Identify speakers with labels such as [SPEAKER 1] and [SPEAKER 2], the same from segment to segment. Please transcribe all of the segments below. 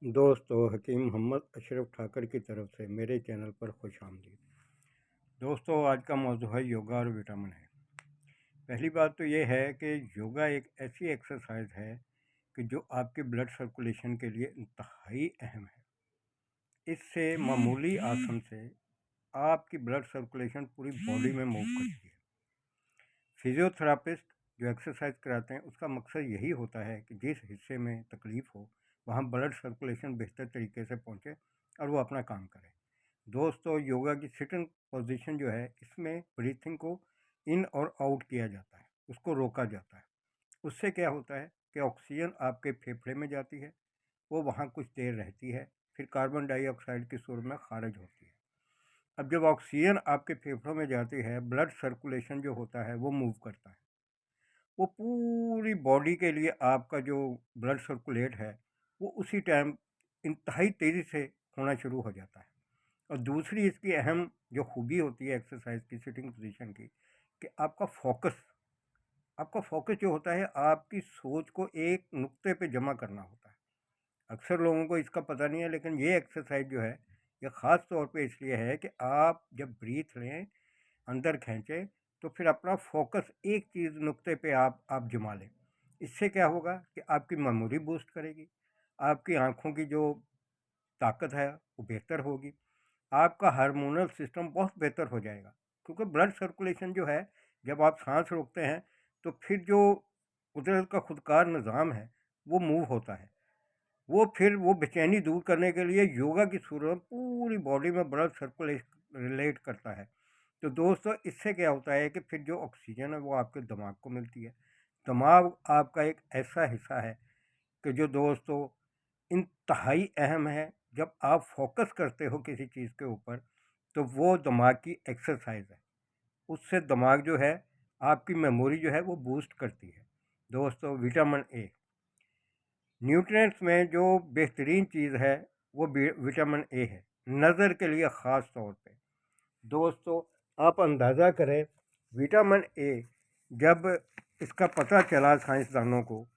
[SPEAKER 1] दोस्तों, हकीम मोहम्मद अशरफ ठाकर की तरफ से मेरे चैनल पर खुश आमदीद। दोस्तों, आज का मौजू है योगा और विटामिन है। पहली बात तो ये है कि योगा एक ऐसी एक्सरसाइज है कि जो आपके ब्लड सर्कुलेशन के लिए इंतहाई अहम है। इससे मामूली आसन से आपकी ब्लड सर्कुलेशन पूरी बॉडी में मूव करती है। फिजियोथेरापिस्ट जो एक्सरसाइज कराते हैं उसका मकसद यही होता है कि जिस हिस्से में तकलीफ़ हो वहाँ ब्लड सर्कुलेशन बेहतर तरीके से पहुँचे और वो अपना काम करे। दोस्तों, योगा की सिटिंग पोजीशन जो है इसमें ब्रीथिंग को इन और आउट किया जाता है, उसको रोका जाता है। उससे क्या होता है कि ऑक्सीजन आपके फेफड़े में जाती है, वो वहाँ कुछ देर रहती है, फिर कार्बन डाइऑक्साइड की सूरत में खारिज होती है। अब जब ऑक्सीजन आपके फेफड़ों में जाती है, ब्लड सर्कुलेशन जो होता है वो मूव करता है। वो पूरी बॉडी के लिए आपका जो ब्लड सर्कुलेट है वो उसी टाइम इंतहाई तेज़ी से होना शुरू हो जाता है। और दूसरी इसकी अहम जो खूबी होती है एक्सरसाइज की सिटिंग पोजीशन की, कि आपका फोकस जो होता है आपकी सोच को एक नुक्ते पे जमा करना होता है। अक्सर लोगों को इसका पता नहीं है, लेकिन ये एक्सरसाइज जो है ये ख़ास तौर पे इसलिए है कि आप जब ब्रीथ लें, अंदर खींचें, तो फिर अपना फोकस एक चीज़ नुक्ते पे आप जमा लें। इससे क्या होगा कि आपकी मेमोरी बूस्ट करेगी, आपकी आँखों की जो ताकत है वो बेहतर होगी, आपका हार्मोनल सिस्टम बहुत बेहतर हो जाएगा। क्योंकि ब्लड सर्कुलेशन जो है, जब आप सांस रोकते हैं तो फिर जो कुदरत का खुदकार निज़ाम है वो मूव होता है। वो फिर वो बेचैनी दूर करने के लिए योगा की सूरत में पूरी बॉडी में ब्लड सर्कुलेशन रिलेट करता है। तो दोस्तों, इससे क्या होता है कि फिर जो ऑक्सीजन है वो आपके दिमाग को मिलती है। दिमाग आपका एक ऐसा हिस्सा है कि जो दोस्तों इंतहाई अहम है। जब आप फोकस करते हो किसी चीज़ के ऊपर तो वो दिमाग की एक्सरसाइज है। उससे दिमाग जो है, आपकी मेमोरी जो है वो बूस्ट करती है। दोस्तों, विटामिन ए न्यूट्रिएंट्स में जो बेहतरीन चीज़ है वो विटामिन ए है, नज़र के लिए ख़ास तौर पे। दोस्तों, आप अंदाज़ा करें, विटामिन ए जब इसका पता चला साइंसदानों को,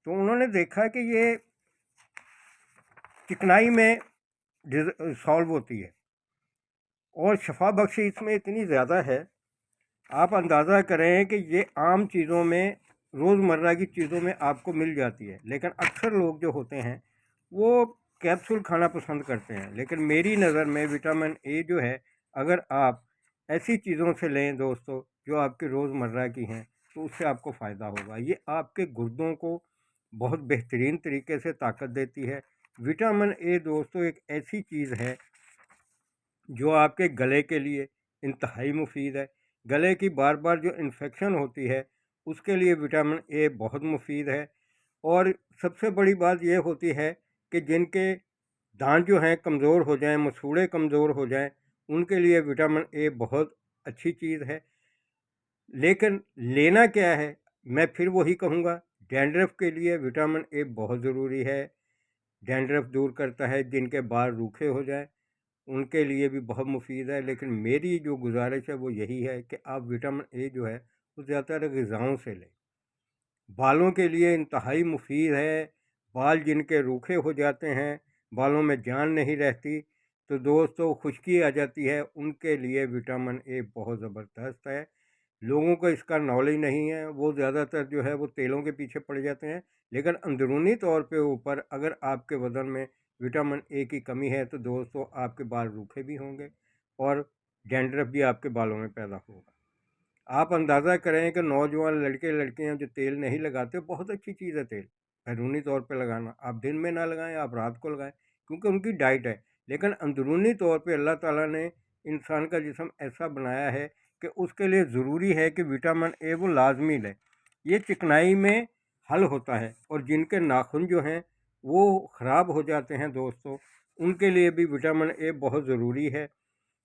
[SPEAKER 1] तो उन्होंने देखा कि ये चिकनाई में सॉल्व होती है और शफा बख्शी इसमें इतनी ज़्यादा है। आप अंदाज़ा करें कि ये आम चीज़ों में, रोज़मर्रा की चीज़ों में आपको मिल जाती है, लेकिन अक्सर लोग जो होते हैं वो कैप्सूल खाना पसंद करते हैं। लेकिन मेरी नज़र में विटामिन ए जो है, अगर आप ऐसी चीज़ों से लें दोस्तों जो आपकी रोज़मर्रा की हैं, तो उससे आपको फ़ायदा होगा। ये आपके गुर्दों को बहुत बेहतरीन तरीके से ताकत देती है। विटामिन ए दोस्तों एक ऐसी चीज़ है जो आपके गले के लिए इंतहाई मुफीद है। गले की बार बार जो इन्फेक्शन होती है उसके लिए विटामिन ए बहुत मुफीद है। और सबसे बड़ी बात यह होती है कि जिनके दांत जो हैं कमज़ोर हो जाएं, मसूड़े कमज़ोर हो जाएं, उनके लिए विटामिन ए बहुत अच्छी चीज़ है। लेकिन लेना क्या है, मैं फिर वही कहूँगा, डैंड्रफ के लिए विटामिन ए बहुत ज़रूरी है। डैंड्रफ दूर करता है, जिनके बाल रूखे हो जाए उनके लिए भी बहुत मुफीद है। लेकिन मेरी जो गुजारिश है वो यही है कि आप विटामिन ए जो है वो ज़्यादातर ग़िज़ाओं से लें। बालों के लिए इंतहाई मुफीद है। बाल जिनके रूखे हो जाते हैं, बालों में जान नहीं रहती, तो दोस्तों खुश्की आ जाती है, उनके लिए विटामिन ए बहुत ज़बरदस्त है। लोगों को इसका नॉलेज नहीं है, वो ज़्यादातर जो है वो तेलों के पीछे पड़ जाते हैं। लेकिन अंदरूनी तौर पे ऊपर अगर आपके बदन में विटामिन ए की कमी है तो दोस्तों आपके बाल रूखे भी होंगे और डैंड्रफ भी आपके बालों में पैदा होगा। आप अंदाज़ा करें कि नौजवान लड़के लड़कियां जो तेल नहीं लगाते, बहुत अच्छी चीज़ है तेल बैरूनी तौर पे लगाना। आप दिन में ना लगाएं, आप रात को लगाएं, क्योंकि उनकी डाइट है। लेकिन अंदरूनी तौर पे अल्लाह ताला ने इंसान का जिस्म ऐसा बनाया है कि उसके लिए ज़रूरी है कि विटामिन ए वो लाजमी लें। ये चिकनाई में हल होता है। और जिनके नाखून जो हैं वो ख़राब हो जाते हैं दोस्तों, उनके लिए भी विटामिन ए बहुत ज़रूरी है।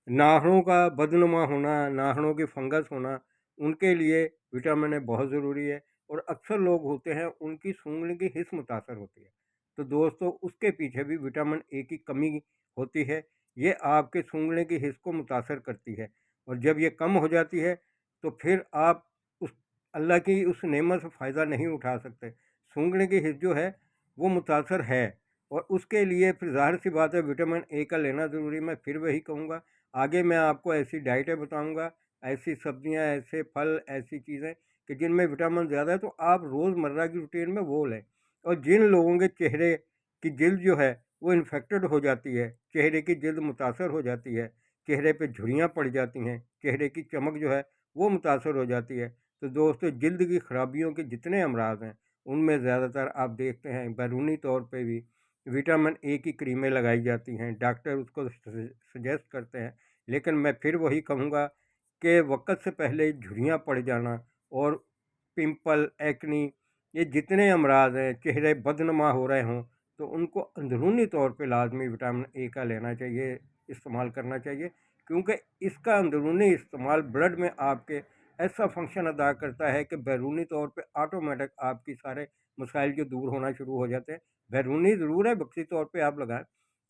[SPEAKER 1] नाखूनों का बदनुमा होना, नाखूनों की फंगस होना, उनके लिए विटामिन ए बहुत ज़रूरी है। और अक्सर लोग होते हैं उनकी सूंघने की हिस्स मुतासर होती है, तो दोस्तों उसके पीछे भी विटामिन ए की कमी होती है। ये आपके सूंघने की हिस्स को मुतासर करती है, और जब ये कम हो जाती है तो फिर आप उस अल्लाह की उस नेमत से फ़ायदा नहीं उठा सकते। सूंघने की हिस्स जो है वो मुतासर है, और उसके लिए फिर ज़ाहिर सी बात है विटामिन ए का लेना ज़रूरी। मैं फिर वही कहूँगा, आगे मैं आपको ऐसी डाइटें बताऊँगा, ऐसी सब्जियाँ, ऐसे फल, ऐसी चीज़ें कि जिनमें विटामिन ज़्यादा है, तो आप रोज़मर्रा की रूटीन में वो लें। और जिन लोगों के चेहरे की जिल्द जो है वो इन्फेक्टेड हो जाती है, चेहरे की जिल्द मुतासर हो जाती है, चेहरे पे झुर्रियाँ पड़ जाती हैं, चेहरे की चमक जो है वो मुतासर हो जाती है, तो दोस्तों जिल्द की खराबियों के जितने अमराज हैं उनमें ज़्यादातर आप देखते हैं बैरूनी तौर पे भी विटामिन ए की क्रीमें लगाई जाती हैं, डॉक्टर उसको सजेस्ट करते हैं। लेकिन मैं फिर वही कहूँगा कि वक़्त से पहले झुर्रियाँ पड़ जाना और पिंपल, एक्नी, ये जितने अमराज हैं, चेहरे बदनुमा हो रहे हों, तो उनको अंदरूनी तौर पे लाजमी विटामिन ए का लेना चाहिए, इस्तेमाल करना चाहिए, क्योंकि इसका अंदरूनी इस्तेमाल ब्लड में आपके ऐसा फंक्शन अदा करता है कि बैरूनी तौर पे ऑटोमेटिक आपकी सारे मसाइल जो दूर होना शुरू हो जाते हैं। बैरूनी ज़रूर है, बक्सी तौर पे आप लगाएं।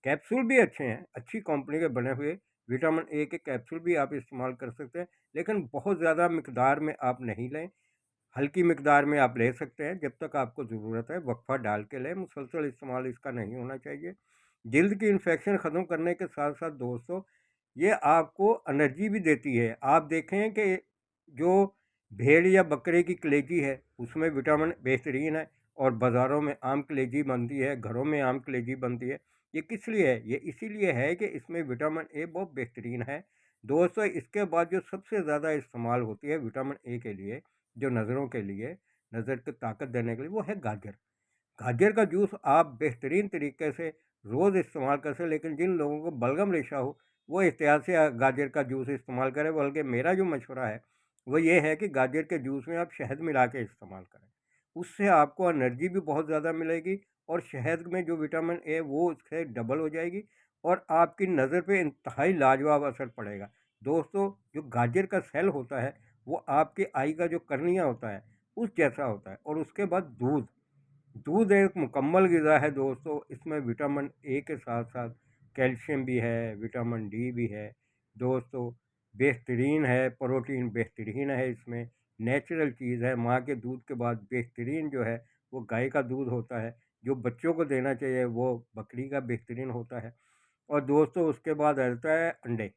[SPEAKER 1] कैप्सूल भी अच्छे हैं, अच्छी कंपनी के बने हुए विटामिन ए के कैप्सूल भी आप इस्तेमाल कर सकते हैं, लेकिन बहुत ज़्यादा मिकदार में आप नहीं लें। हल्की मिकदार में आप ले सकते हैं, जब तक आपको ज़रूरत है वक्फा डाल के लें, मुसलसल इस्तेमाल इसका नहीं होना चाहिए। जल्द की इन्फेक्शन ख़त्म करने के साथ साथ दोस्तों ये आपको एनर्जी भी देती है। आप देखें कि जो भेड़ या बकरे की कलेजी है उसमें विटामिन बेहतरीन है, और बाज़ारों में आम कलेजी बनती है, घरों में आम कलेजी बनती है। ये किस लिए है? ये इसीलिए है कि इसमें विटामिन ए बहुत बेहतरीन है। दोस्तों इसके बाद जो सबसे ज़्यादा इस्तेमाल होती है विटामिन ए के लिए, जो नज़रों के लिए, नज़र की ताकत देने के लिए, वो है गाजर। गाजर का जूस आप बेहतरीन तरीके से रोज़ इस्तेमाल कर सकते, लेकिन जिन लोगों को बलगम रेशा हो वो एहतियात से गाजर का जूस इस्तेमाल करें। बल्कि मेरा जो मशवरा है वो ये है कि गाजर के जूस में आप शहद मिला के इस्तेमाल करें, उससे आपको एनर्जी भी बहुत ज़्यादा मिलेगी, और शहद में जो विटामिन ए वो उससे डबल हो जाएगी, और आपकी नज़र पे इंतहाई लाजवाब असर पड़ेगा। दोस्तों जो गाजर का सेल होता है वो आपके आई का जो कर्निया होता है उस जैसा होता है। और उसके बाद दूध, दूध एक मुकम्मल ग़िज़ा है दोस्तों, इसमें विटामिन ए के साथ साथ कैल्शियम भी है, विटामिन डी भी है दोस्तों, बेहतरीन है, प्रोटीन बेहतरीन है, इसमें नेचुरल चीज़ है। माँ के दूध के बाद बेहतरीन जो है वो गाय का दूध होता है, जो बच्चों को देना चाहिए वो बकरी का बेहतरीन होता है। और दोस्तों उसके बाद आता है अंडे।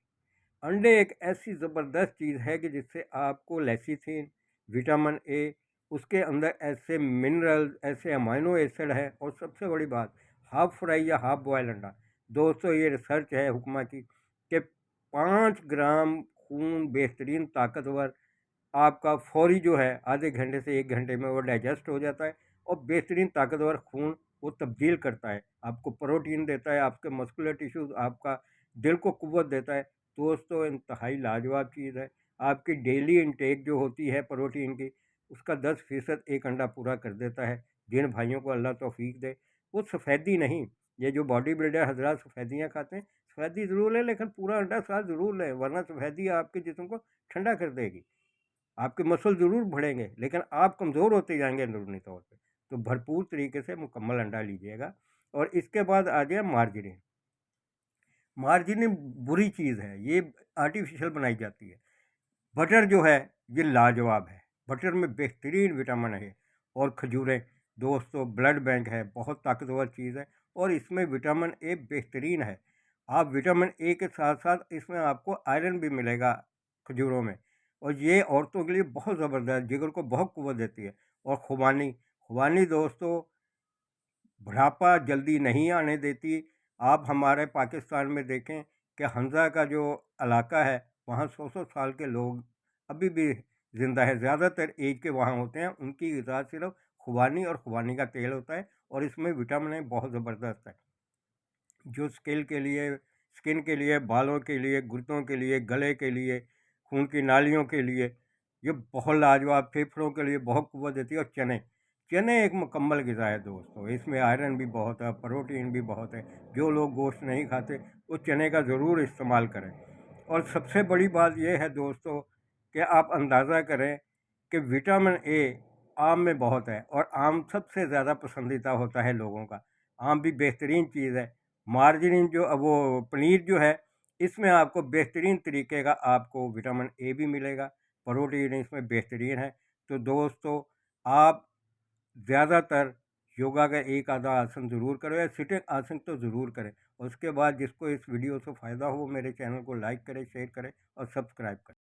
[SPEAKER 1] अंडे एक ऐसी ज़बरदस्त चीज़ है कि जिससे आपको लेसिथिन, विटामिन ए, उसके अंदर ऐसे मिनरल्स, ऐसे अमाइनो एसिड है, और सबसे बड़ी बात हाफ फ्राई या हाफ बॉयल अंडा। दोस्तों ये रिसर्च है हुक्मा की कि 5 ग्राम खून बेहतरीन ताकतवर आपका फौरी जो है आधे घंटे से 1 घंटे में वो डाइजेस्ट हो जाता है, और बेहतरीन ताकतवर खून वो तब्दील करता है, आपको प्रोटीन देता है, आपके मस्कुलर टिश्यूज़, आपका दिल को कुव्वत देता है। दोस्तों इंतहाई लाजवाब चीज़ है। आपकी डेली इंटेक जो होती है प्रोटीन की, उसका 10% एक अंडा पूरा कर देता है। जिन भाइयों को अल्लाह तौफीक दे, वो सफ़ेदी नहीं, ये जो बॉडी बिल्डर हजरात सफ़ेदियाँ खाते हैं, सफ़ेदी ज़रूर लें लेकिन पूरा अंडा साथ ज़रूर लें, वरना सफ़ेदी आपके जिस्म को ठंडा कर देगी। आपके मसल ज़रूर बढ़ेंगे लेकिन आप कमज़ोर होते जाएंगे अंदरूनी तौर पे। तो भरपूर तरीके से मुकम्मल अंडा लीजिएगा। और इसके बाद आ गया मार्जरीन। मार्जरीन बुरी चीज़ है, ये आर्टिफिशियल बनाई जाती है। बटर जो है ये लाजवाब है, बटर में बेहतरीन विटामिन है। और खजूरें दोस्तों ब्लड बैंक है, बहुत ताकतवर चीज़ है, और इसमें विटामिन ए बेहतरीन है। आप विटामिन ए के साथ साथ इसमें आपको आयरन भी मिलेगा खजूरों में, और ये औरतों के लिए बहुत ज़बरदस्त, जिगर को बहुत कुव्वत देती है। और खुबानी, खुबानी दोस्तों बुढ़ापा जल्दी नहीं आने देती। आप हमारे पाकिस्तान में देखें कि हंजा का जो इलाका है वहाँ 100-100 साल के लोग अभी भी ज़िंदा है, ज़्यादातर एज के वहाँ होते हैं। उनकी ग़िज़ा सिर्फ खुबानी और खुबानी का तेल होता है, और इसमें विटामिन ए बहुत ज़बरदस्त है, जो स्किन के लिए, बालों के लिए, गुर्दों के लिए, गले के लिए, खून की नालियों के लिए ये बहुत लाजवाब, फेफड़ों के लिए बहुत कुव्वत देती है। और चने, चने एक मुकम्मल ग़िज़ा है दोस्तों, इसमें आयरन भी बहुत है, प्रोटीन भी बहुत है। जो लोग गोश्त नहीं खाते वो चने का ज़रूर इस्तेमाल करें। और सबसे बड़ी बात यह है दोस्तों कि आप अंदाज़ा करें कि विटामिन ए आम में बहुत है, और आम सबसे ज़्यादा पसंदीदा होता है लोगों का। आम भी बेहतरीन चीज़ है। मार्जरीन जो वो पनीर जो है इसमें आपको बेहतरीन तरीके का आपको विटामिन ए भी मिलेगा, प्रोटीन इसमें बेहतरीन है। तो दोस्तों आप ज़्यादातर योगा का एक आधा आसन ज़रूर करें या सिटिंग आसन तो ज़रूर करें। उसके बाद जिसको इस वीडियो से फ़ायदा हो मेरे चैनल को लाइक करें, शेयर करें और सब्सक्राइब करें।